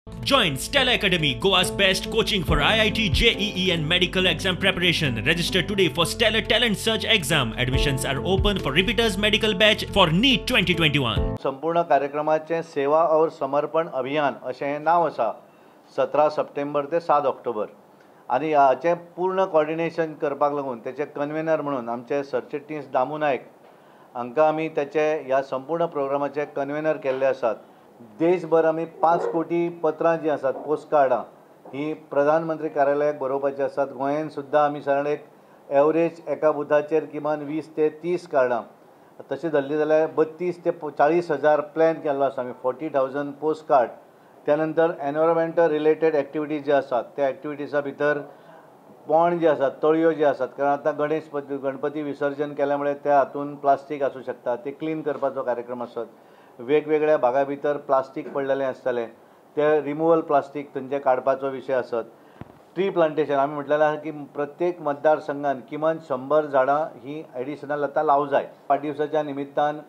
Join Stella Academy, Goa's best coaching for IIT, JEE and medical exam preparation. Register today for Stellar Talent Search exam. Admissions are open for repeaters medical batch for NEET 2021. संपूर्ण कार्यक्रमाचे सेवा और समर्पण अभियान अशें नाव आसा 17 September ते 7 October आणि हाचे पूर्ण कोऑर्डिनेशन करपाक लागून त्याचे कन्व्हेनर म्हणून आमचे सरचिटणीस दामू नायक हांकां आमी त्याचे ह्या संपूर्ण प्रोग्रामाचे कन्व्हेनर केल्ले आसात। देशभर आमी 5 कोटी पत्रां जी आसात पोस्ट कार्डां ही प्रधानमंत्री कार्यालयाक बरोवपाची आसात। गोंयांत सुद्दां आमी सादारण एक एवरेज एका बुथाचेर किमान 20 ते 30 कार्डां तशें धरली जाल्यार 32 ते 40 हजार प्लॅन केल्लो आसा आमी 40,000 पोस्ट कार्ड। त्यानंतर एनवायरमेंटल रिलेटेड एक्टिविटीज जे आसात त्या एक्टिविटीजा भितर पोंड जे आसात तळयो जे आसात कारण आतां गणपती विसर्जन केल्यामुळे त्या हातून प्लास्टीक आसूं शकता ते क्लीन करपाचो कार्यक्रम आसत। वेगवेगळ्या भागा भितर प्लास्टीक पडलेलें आसतलें ते रिमुवल प्लास्टीक थंयचे काडपाचो विशय आसत। ट्री प्लांटेशन आमी म्हटलेलें आसा की प्रत्येक मतदारसंघान किमान 100 झाडां ही एडिशनल आतां लावं जाय। वाडदिवसाच्या निमित्तान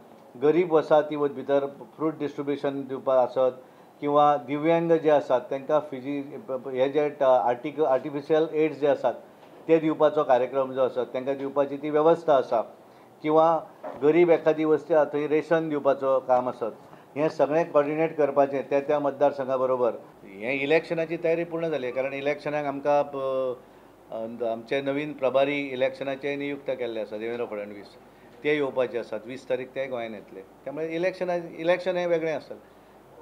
गरीब वसाहती भितर फ्रूट डिस्ट्रिब्युशन दिवपाक आसत किंवा दिव्यांग जे आसात तांकां हे जे आर्टिफिशियल एड्स जे आसात ते दिवपाचो कार्यक्रम जो आसा तांकां दिवपाची ती वेवस्था आसा किंवा गरीब एखादी वस्ती आसा थंय रेशन दिवपाचो काम आसत। हें सगळें कॉर्डिनेट करपाचें त्या मतदारसंघा बरोबर। हें इलेक्शनाची तयारी पूर्ण जाली कारण इलेक्शनाक आमकां आमचे नवीन प्रभारी इलेक्शनाचे नियुक्त केल्ले आसा देवेंद्र फडणवीस ते येवपाचे आसात 20 तारीख ते गोंयांत येतले। त्यामुळे इलेक्शन हें वेगळें आसता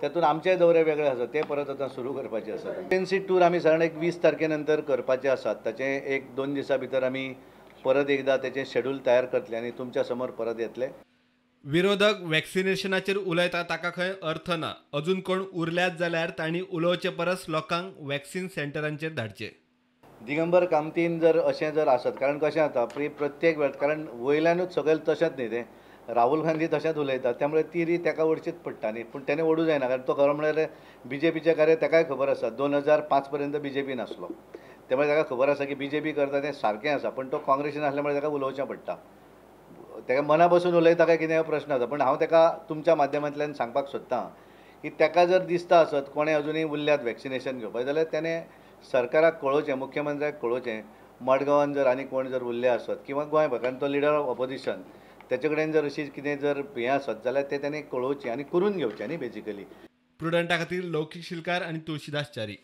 तातूंत आमचे दौरे वेगळे आसात ते परत आतां सुरू करपाचे आसात। एजन्सी टूर आमी सादारण एक 20 तारखे नंतर करपाचे आसात ताचे 1-2 दिसां भितर आमी परत एकदा त्याचे शेड्यूल तयार करतले आणि तुमच्या समोर परत येतले। विरोधक वॅक्सिनेशनाचेर उलयता ताका खंय अर्थ ना। अजून कोण उरल्यात जाल्यार तांणी उलोवचे परस लोकांक वॅक्सिन सेंटरांचेर धाडचे। दिगंबर कामतीन जर अशें जर आसत कारण कशें जाता प्रत्येक वेळ कारण वयल्यानूच सगळें तशेंच न्ही तें राहुल गांधी तशेंच उलयता त्यामुळे ती रीत ताका ओडचीच पडटा न्ही पूण तेणें ओडूं जायना कारण तो खरो म्हळ्यार BJPचे कार्य ताकाय खबर आसा 2005 पर्यंत BJP नासलो त्यामुळे ताका खबर आसा की BJP करता तें सारकें आसा पण तो काँग्रेसीन आसल्यामुळे ताका उलोवचें पडटा। ताका मना बसून उलयता काय कितें हो प्रश्न आसा पण हांव ताका तुमच्या माध्यमांतल्यान सांगपाक सोदतां की ताका जर दिसता आसत कोणें अजुनूय उरल्यात वॅक्सिनेशन घेवपाक जाल्यार ताणें सरकाराक कळोवचें मुख्यमंत्र्याक कळोवचें मडगांवान जर आनी कोण जर उरले आसत किंवा गोंयभरांत तो लिडर ऑफ ऑपोजिशन त्याचे कडेन जर अशी कितें जर हें आसत जाल्यार तें ताणें कळोवचें आनी करून घेवचें न्ही बेजिकली। प्रुडंटा खातीर लौकीक शिलकार आनी तुळशीदास च्यारी।